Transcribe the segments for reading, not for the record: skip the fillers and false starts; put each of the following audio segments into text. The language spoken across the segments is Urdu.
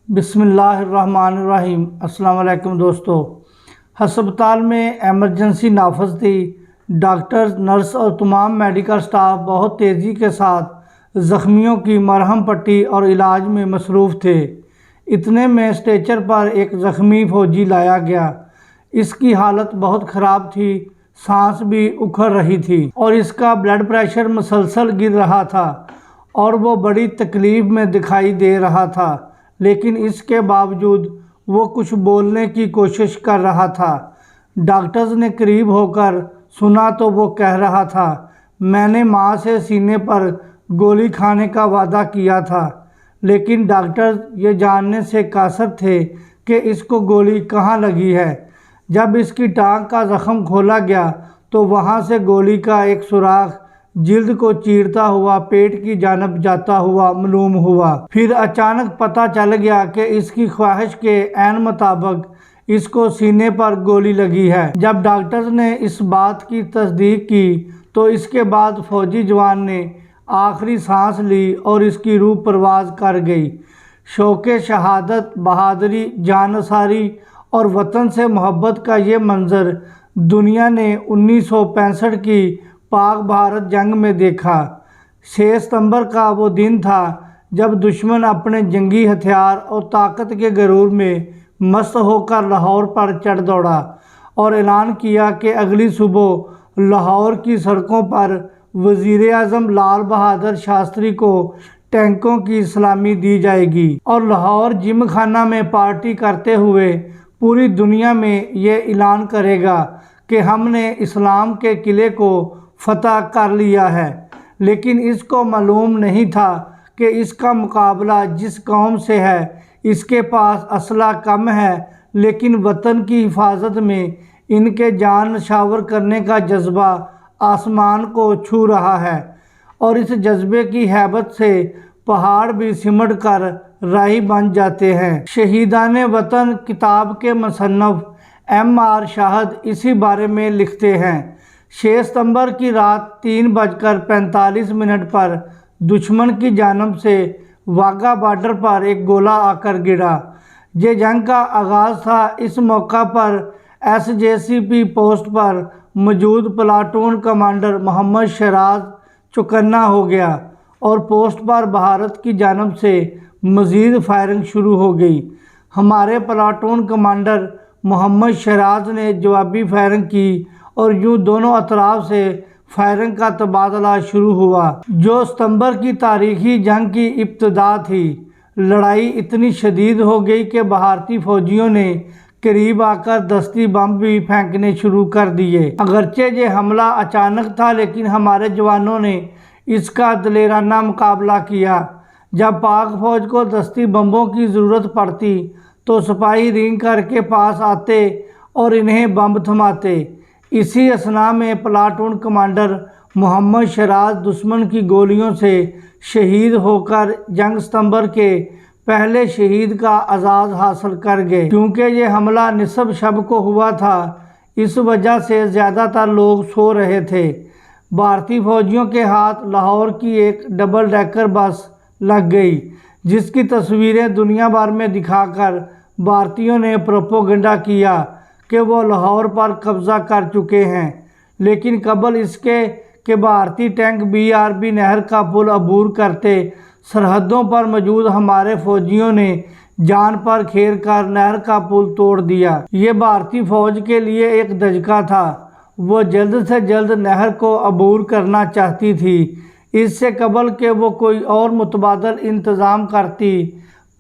بسم اللہ الرحمن الرحیم۔ السلام علیکم دوستو۔ ہسپتال میں ایمرجنسی نافذ تھی۔ ڈاکٹرز، نرس اور تمام میڈیکل سٹاف بہت تیزی کے ساتھ زخمیوں کی مرہم پٹی اور علاج میں مصروف تھے۔ اتنے میں اسٹریچر پر ایک زخمی فوجی لایا گیا۔ اس کی حالت بہت خراب تھی، سانس بھی اکھڑ رہی تھی اور اس کا بلڈ پریشر مسلسل گر رہا تھا اور وہ بڑی تکلیف میں دکھائی دے رہا تھا، لیکن اس کے باوجود وہ کچھ بولنے کی کوشش کر رہا تھا۔ ڈاکٹرز نے قریب ہو کر سنا تو وہ کہہ رہا تھا، میں نے ماں سے سینے پر گولی کھانے کا وعدہ کیا تھا، لیکن ڈاکٹرز یہ جاننے سے قاصر تھے کہ اس کو گولی کہاں لگی ہے۔ جب اس کی ٹانگ کا زخم کھولا گیا تو وہاں سے گولی کا ایک سوراخ جلد کو چیرتا ہوا پیٹ کی جانب جاتا ہوا معلوم ہوا۔ پھر اچانک پتہ چل گیا کہ اس کی خواہش کے عین مطابق اس کو سینے پر گولی لگی ہے۔ جب ڈاکٹرز نے اس بات کی تصدیق کی تو اس کے بعد فوجی جوان نے آخری سانس لی اور اس کی روح پرواز کر گئی۔ شوق شہادت، بہادری، جانثاری اور وطن سے محبت کا یہ منظر دنیا نے 1965 کی پاک بھارت جنگ میں دیکھا۔ 6 ستمبر کا وہ دن تھا جب دشمن اپنے جنگی ہتھیار اور طاقت کے غرور میں مست ہو کر لاہور پر چڑھ دوڑا اور اعلان کیا کہ اگلی صبح لاہور کی سڑکوں پر وزیر اعظم لال بہادر شاستری کو ٹینکوں کی سلامی دی جائے گی اور لاہور جم خانہ میں پارٹی کرتے ہوئے پوری دنیا میں یہ اعلان کرے گا کہ ہم نے اسلام کے قلعے کو فتح کر لیا ہے۔ لیکن اس کو معلوم نہیں تھا کہ اس کا مقابلہ جس قوم سے ہے، اس کے پاس اسلحہ کم ہے، لیکن وطن کی حفاظت میں ان کے جان نشاور کرنے کا جذبہ آسمان کو چھو رہا ہے، اور اس جذبے کی ہیبت سے پہاڑ بھی سمٹ کر راہی بن جاتے ہیں۔ شہیدان وطن کتاب کے مصنف M.R. شاہد اسی بارے میں لکھتے ہیں۔ 6 ستمبر کی رات 3:45 پر دشمن کی جانب سے واگا بارڈر پر ایک گولہ آ کر گرا۔ یہ جنگ کا آغاز تھا۔ اس موقع پر SJCP پوسٹ پر موجود پلاٹون کمانڈر محمد شیراز چوکنا ہو گیا اور پوسٹ پر بھارت کی جانب سے مزید فائرنگ شروع ہو گئی۔ ہمارے پلاٹون کمانڈر محمد شیراز نے جوابی فائرنگ کی اور یوں دونوں اطراف سے فائرنگ کا تبادلہ شروع ہوا۔ جو ستمبر کی تاریخی جنگ کی ابتدا تھی، لڑائی اتنی شدید ہو گئی کہ بھارتی فوجیوں نے قریب آ کر دستی بم بھی پھینکنے شروع کر دیے۔ اگرچہ یہ حملہ اچانک تھا، لیکن ہمارے جوانوں نے اس کا دلیرانہ مقابلہ کیا۔ جب پاک فوج کو دستی بموں کی ضرورت پڑتی تو سپاہی رینگ کر کے پاس آتے اور انہیں بم تھماتے۔ اسی اثناء میں پلاٹون کمانڈر محمد شیراز دشمن کی گولیوں سے شہید ہو کر جنگ ستمبر کے پہلے شہید کا اعزاز حاصل کر گئے۔ کیونکہ یہ حملہ نصف شب کو ہوا تھا، اس وجہ سے زیادہ تر لوگ سو رہے تھے۔ بھارتی فوجیوں کے ہاتھ لاہور کی ایک ڈبل ڈیکر بس لگ گئی، جس کی تصویریں دنیا بھر میں دکھا کر بھارتیوں نے پروپیگنڈا کیا کہ وہ لاہور پر قبضہ کر چکے ہیں۔ لیکن قبل اس کے کہ بھارتی ٹینک BRB نہر کا پل عبور کرتے، سرحدوں پر موجود ہمارے فوجیوں نے جان پر کھیل کر نہر کا پل توڑ دیا۔ یہ بھارتی فوج کے لیے ایک دھچکا تھا۔ وہ جلد سے جلد نہر کو عبور کرنا چاہتی تھی۔ اس سے قبل کہ وہ کوئی اور متبادل انتظام کرتی،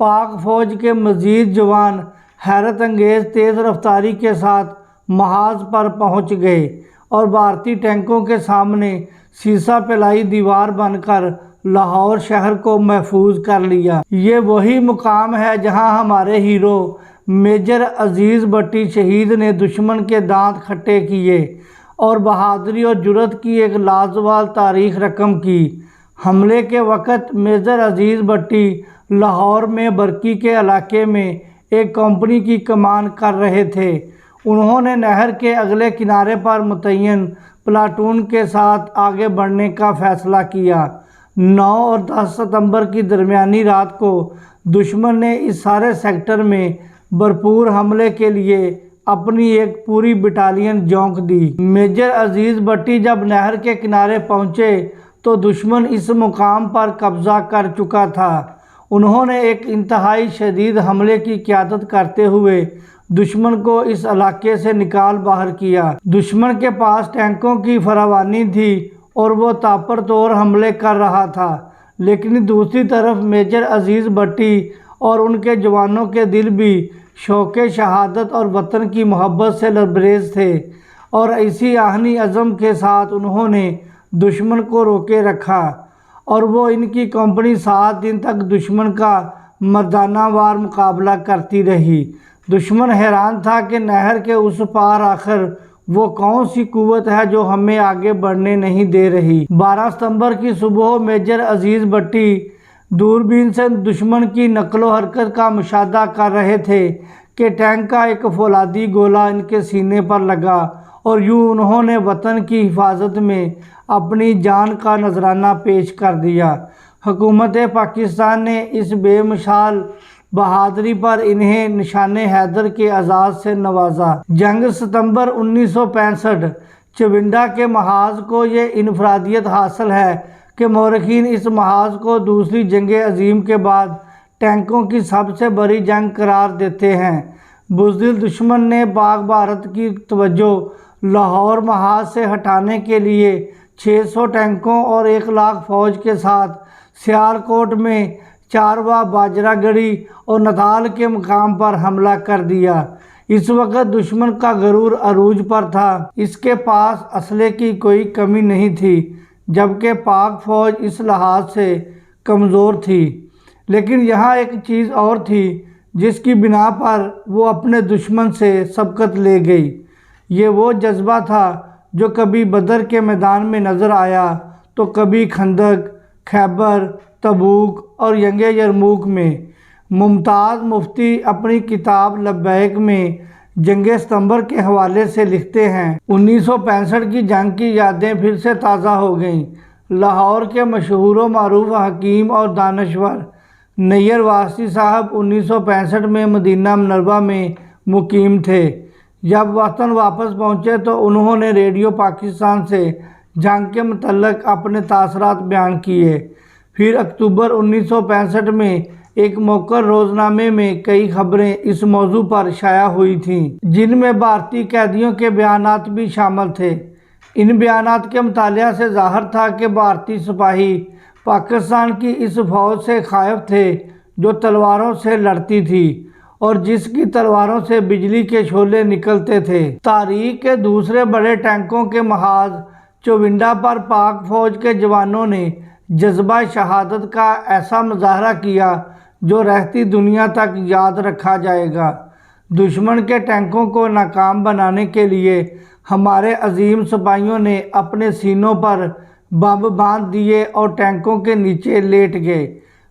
پاک فوج کے مزید جوان حیرت انگیز تیز رفتاری کے ساتھ محاذ پر پہنچ گئے اور بھارتی ٹینکوں کے سامنے سیسہ پلائی دیوار بن کر لاہور شہر کو محفوظ کر لیا۔ یہ وہی مقام ہے جہاں ہمارے ہیرو میجر عزیز بٹی شہید نے دشمن کے دانت کھٹے کیے اور بہادری اور جرأت کی ایک لازوال تاریخ رقم کی۔ حملے کے وقت میجر عزیز بٹی لاہور میں برکی کے علاقے میں ایک کمپنی کی کمان کر رہے تھے۔ انہوں نے نہر کے اگلے کنارے پر متعین پلاٹون کے ساتھ آگے بڑھنے کا فیصلہ کیا۔ 9 اور 10 ستمبر کی درمیانی رات کو دشمن نے اس سارے سیکٹر میں بھرپور حملے کے لیے اپنی ایک پوری بٹالین جھونک دی۔ میجر عزیز بٹی جب نہر کے کنارے پہنچے تو دشمن اس مقام پر قبضہ کر چکا تھا۔ انہوں نے ایک انتہائی شدید حملے کی قیادت کرتے ہوئے دشمن کو اس علاقے سے نکال باہر کیا۔ دشمن کے پاس ٹینکوں کی فراوانی تھی اور وہ تاپر طور حملے کر رہا تھا، لیکن دوسری طرف میجر عزیز بٹی اور ان کے جوانوں کے دل بھی شوق شہادت اور وطن کی محبت سے لبریز تھے، اور اسی آہنی عزم کے ساتھ انہوں نے دشمن کو روکے رکھا، اور وہ ان کی کمپنی 7 دن تک دشمن کا مردانہ وار مقابلہ کرتی رہی۔ دشمن حیران تھا کہ نہر کے اس پار آخر وہ کون سی قوت ہے جو ہمیں آگے بڑھنے نہیں دے رہی۔ 12 ستمبر کی صبح میجر عزیز بٹی دوربین سے دشمن کی نقل و حرکت کا مشاہدہ کر رہے تھے کہ ٹینک کا ایک فولادی گولہ ان کے سینے پر لگا، اور یوں انہوں نے وطن کی حفاظت میں اپنی جان کا نذرانہ پیش کر دیا۔ حکومت پاکستان نے اس بے مثال بہادری پر انہیں نشان حیدر کے اعزاز سے نوازا۔ جنگ ستمبر 1965 چونڈا کے محاذ کو یہ انفرادیت حاصل ہے کہ مورخین اس محاذ کو دوسری جنگ عظیم کے بعد ٹینکوں کی سب سے بڑی جنگ قرار دیتے ہیں۔ بزدل دشمن نے پاک بھارت کی توجہ لاہور محاذ سے ہٹانے کے لیے 600 ٹینکوں اور 1 لاکھ فوج کے ساتھ سیالکوٹ میں چاروا، باجرہ گڑھی اور نتھال کے مقام پر حملہ کر دیا۔ اس وقت دشمن کا غرور عروج پر تھا، اس کے پاس اسلحے کی کوئی کمی نہیں تھی، جبکہ پاک فوج اس لحاظ سے کمزور تھی۔ لیکن یہاں ایک چیز اور تھی جس کی بنا پر وہ اپنے دشمن سے سبقت لے گئی۔ یہ وہ جذبہ تھا جو کبھی بدر کے میدان میں نظر آیا تو کبھی خندق، خیبر، تبوک اور جنگ یرموک میں۔ ممتاز مفتی اپنی کتاب لبیک میں جنگ ستمبر کے حوالے سے لکھتے ہیں، 1965 کی جنگ کی یادیں پھر سے تازہ ہو گئیں۔ لاہور کے مشہور و معروف حکیم اور دانشور نیر واسطی صاحب 1965 میں مدینہ منورہ میں مقیم تھے۔ جب وطن واپس پہنچے تو انہوں نے ریڈیو پاکستان سے جنگ کے متعلق اپنے تاثرات بیان کیے۔ پھر اکتوبر 1965 میں ایک موقر روزنامے میں کئی خبریں اس موضوع پر شائع ہوئی تھیں، جن میں بھارتی قیدیوں کے بیانات بھی شامل تھے۔ ان بیانات کے مطالعہ سے ظاہر تھا کہ بھارتی سپاہی پاکستان کی اس فوج سے خائف تھے جو تلواروں سے لڑتی تھی اور جس کی تلواروں سے بجلی کے شعلے نکلتے تھے۔ تاریخ کے دوسرے بڑے ٹینکوں کے محاذ چونڈا پر پاک فوج کے جوانوں نے جذبہ شہادت کا ایسا مظاہرہ کیا جو رہتی دنیا تک یاد رکھا جائے گا۔ دشمن کے ٹینکوں کو ناکام بنانے کے لیے ہمارے عظیم سپاہیوں نے اپنے سینوں پر بم باندھ دیے اور ٹینکوں کے نیچے لیٹ گئے۔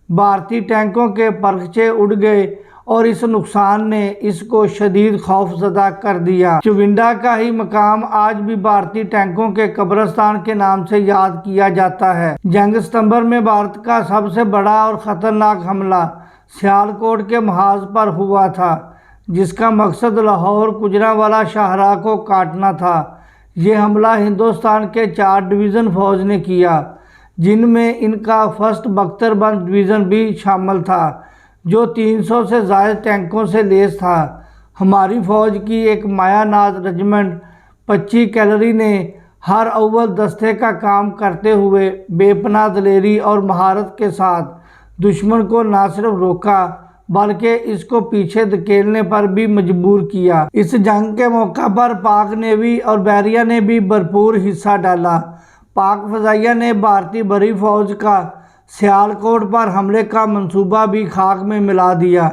بھارتی ٹینکوں کے پرخچے اڑ گئے اور اس نقصان نے اس کو شدید خوف زدہ کر دیا۔ چونڈا کا ہی مقام آج بھی بھارتی ٹینکوں کے قبرستان کے نام سے یاد کیا جاتا ہے۔ جنگ ستمبر میں بھارت کا سب سے بڑا اور خطرناک حملہ سیالکوٹ کے محاذ پر ہوا تھا، جس کا مقصد لاہور گجرانوالہ شاہراہ کو کاٹنا تھا۔ یہ حملہ ہندوستان کے 4 ڈویژن فوج نے کیا، جن میں ان کا 1 بختربند ڈویژن بھی شامل تھا جو 300 سے زائد ٹینکوں سے لیس تھا۔ ہماری فوج کی ایک مایا ناز رجمنٹ 25 کیولری نے ہر اول دستے کا کام کرتے ہوئے بے پناہ دلیری اور مہارت کے ساتھ دشمن کو نہ صرف روکا بلکہ اس کو پیچھے دھکیلنے پر بھی مجبور کیا۔ اس جنگ کے موقع پر پاک نیوی اور بحریہ نے بھی بھرپور حصہ ڈالا۔ پاک فضائیہ نے بھارتی بڑی فوج کا سیالکوٹ پر حملے کا منصوبہ بھی خاک میں ملا دیا۔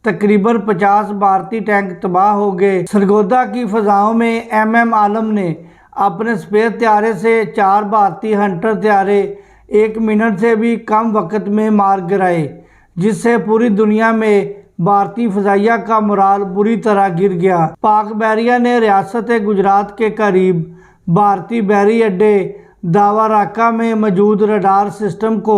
تقریباً 50 بھارتی ٹینک تباہ ہو گئے۔ سرگودا کی فضاؤں میں ایم عالم نے اپنے سپیر طیارے سے 4 بھارتی ہنٹر طیارے 1 منٹ سے بھی کم وقت میں مار گرائے، جس سے پوری دنیا میں بھارتی فضائیہ کا مورال بری طرح گر گیا۔ پاک بحریہ نے ریاست گجرات کے قریب بھارتی بحری اڈے داوا راکا میں موجود ریڈار سسٹم کو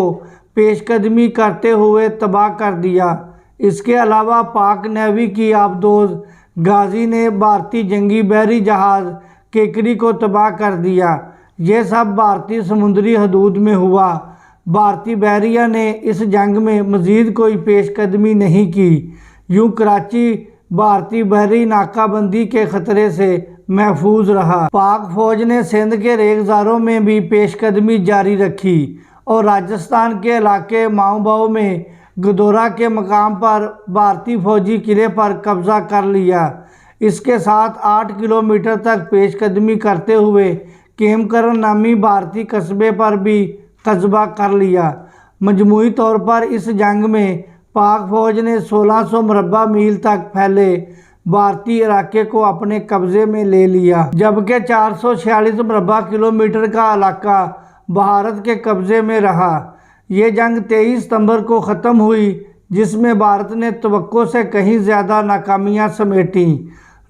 پیش قدمی کرتے ہوئے تباہ کر دیا۔ اس کے علاوہ پاک نیوی کی آبدوز غازی نے بھارتی جنگی بحری جہاز کیکری کو تباہ کر دیا۔ یہ سب بھارتی سمندری حدود میں ہوا۔ بھارتی بحریہ نے اس جنگ میں مزید کوئی پیش قدمی نہیں کی۔ یوں کراچی بھارتی بحری ناکہ بندی کے خطرے سے محفوظ رہا۔ پاک فوج نے سندھ کے ریگزاروں میں بھی پیش قدمی جاری رکھی اور راجستھان کے علاقے ماؤ باؤ میں گدورا کے مقام پر بھارتی فوجی قلعے پر قبضہ کر لیا۔ اس کے ساتھ 8 کلومیٹر تک پیش قدمی کرتے ہوئے کیم کرن نامی بھارتی قصبے پر بھی قبضہ کر لیا۔ مجموعی طور پر اس جنگ میں پاک فوج نے 1600 مربع میل تک پھیلے بھارتی علاقے کو اپنے قبضے میں لے لیا، جبکہ 446 مربع کلومیٹر کا علاقہ بھارت کے قبضے میں رہا۔ یہ جنگ 23 ستمبر کو ختم ہوئی، جس میں بھارت نے توقع سے کہیں زیادہ ناکامیاں سمیٹیں۔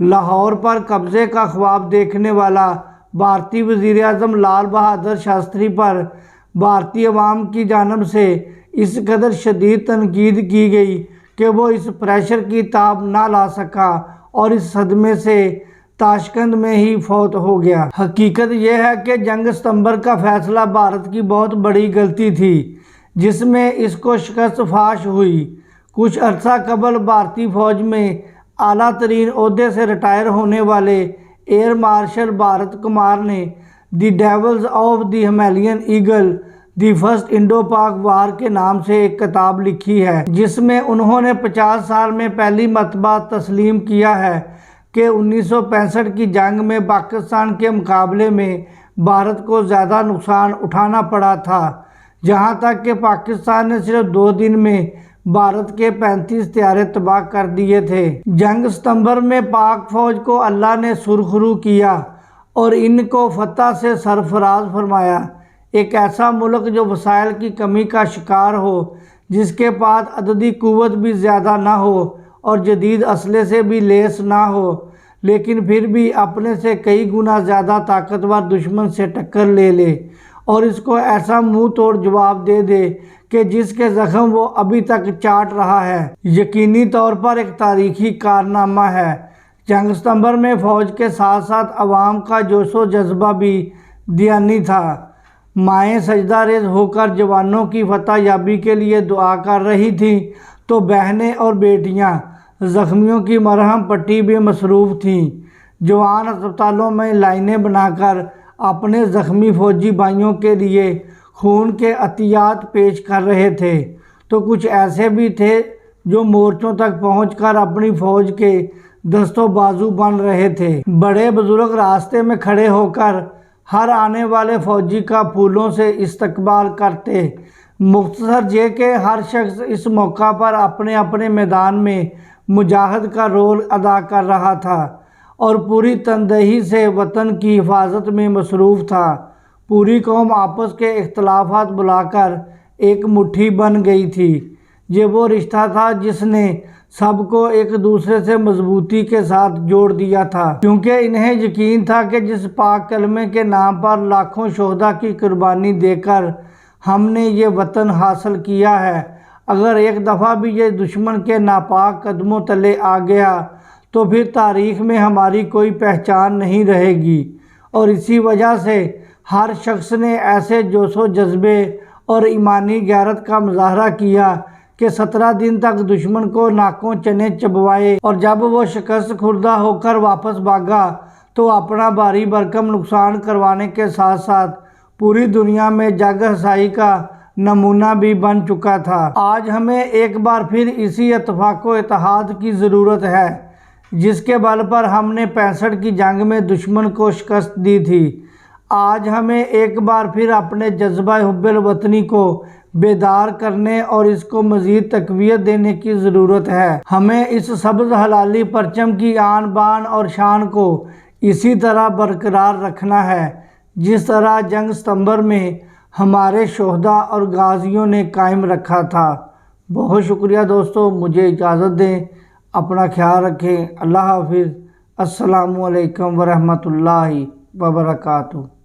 لاہور پر قبضے کا خواب دیکھنے والا بھارتی وزیر اعظم لال بہادر شاستری پر بھارتی عوام کی جانب سے اس قدر شدید تنقید کی گئی کہ وہ اس پریشر کی تاب نہ لا سکا اور اس صدمے سے تاشقند میں ہی فوت ہو گیا۔ حقیقت یہ ہے کہ جنگ ستمبر کا فیصلہ بھارت کی بہت بڑی غلطی تھی، جس میں اس کو شکست فاش ہوئی۔ کچھ عرصہ قبل بھارتی فوج میں اعلیٰ ترین عہدے سے ریٹائر ہونے والے ایئر مارشل بھارت کمار نے the devils of the Himalayan eagle the first Indo Pak war کے نام سے ایک کتاب لکھی ہے، جس میں انہوں نے 50 سال میں پہلی مرتبہ تسلیم کیا ہے کہ 1965 کی جنگ میں پاکستان کے مقابلے میں بھارت کو زیادہ نقصان اٹھانا پڑا تھا، جہاں تک کہ پاکستان نے صرف 2 دن میں بھارت کے 35 طیارے تباہ کر دیے تھے۔ جنگ ستمبر میں پاک فوج کو اللہ نے سرخرو کیا اور ان کو فتح سے سرفراز فرمایا۔ ایک ایسا ملک جو وسائل کی کمی کا شکار ہو، جس کے پاس عددی قوت بھی زیادہ نہ ہو اور جدید اسلحے سے بھی لیس نہ ہو، لیکن پھر بھی اپنے سے کئی گنا زیادہ طاقتور دشمن سے ٹکر لے لے اور اس کو ایسا منہ توڑ جواب دے دے کہ جس کے زخم وہ ابھی تک چاٹ رہا ہے، یقینی طور پر ایک تاریخی کارنامہ ہے۔ جنگ ستمبر میں فوج کے ساتھ ساتھ عوام کا جوش و جذبہ بھی دیانی تھا۔ مائیں سجدہ ریز ہو کر جوانوں کی فتح یابی کے لیے دعا کر رہی تھیں تو بہنیں اور بیٹیاں زخمیوں کی مرہم پٹی میں مصروف تھیں۔ جوان اسپتالوں میں لائنیں بنا کر اپنے زخمی فوجی بھائیوں کے لیے خون کے عطیات پیش کر رہے تھے، تو کچھ ایسے بھی تھے جو مورچوں تک پہنچ کر اپنی فوج کے دست و بازو بن رہے تھے۔ بڑے بزرگ راستے میں کھڑے ہو کر ہر آنے والے فوجی کا پھولوں سے استقبال کرتے۔ مختصر یہ کہ ہر شخص اس موقع پر اپنے اپنے میدان میں مجاہد کا رول ادا کر رہا تھا اور پوری تندہی سے وطن کی حفاظت میں مصروف تھا۔ پوری قوم آپس کے اختلافات بلا کر ایک مٹھی بن گئی تھی۔ یہ وہ رشتہ تھا جس نے سب کو ایک دوسرے سے مضبوطی کے ساتھ جوڑ دیا تھا، کیونکہ انہیں یقین تھا کہ جس پاک کلمے کے نام پر لاکھوں شہداء کی قربانی دے کر ہم نے یہ وطن حاصل کیا ہے، اگر ایک دفعہ بھی یہ دشمن کے ناپاک قدموں تلے آ گیا تو پھر تاریخ میں ہماری کوئی پہچان نہیں رہے گی۔ اور اسی وجہ سے ہر شخص نے ایسے جوش و جذبے اور ایمانی غیرت کا مظاہرہ کیا کہ 17 دن تک دشمن کو ناکوں چنے چبوائے، اور جب وہ شکست خوردہ ہو کر واپس بھاگا تو اپنا بھاری بھرکم نقصان کروانے کے ساتھ ساتھ پوری دنیا میں جگ ہنسائی کا نمونہ بھی بن چکا تھا۔ آج ہمیں ایک بار پھر اسی اتفاق و اتحاد کی ضرورت ہے جس کے بل پر ہم نے 65 کی جنگ میں دشمن کو شکست دی تھی۔ آج ہمیں ایک بار پھر اپنے جذبہ حب الوطنی کو بیدار کرنے اور اس کو مزید تقویت دینے کی ضرورت ہے۔ ہمیں اس سبز ہلالی پرچم کی آن بان اور شان کو اسی طرح برقرار رکھنا ہے جس طرح جنگ ستمبر میں ہمارے شہداء اور غازیوں نے قائم رکھا تھا۔ بہت شکریہ دوستو، مجھے اجازت دیں، اپنا خیال رکھیں۔ اللہ حافظ۔ السلام علیکم ورحمۃ اللہ وبرکاتہ۔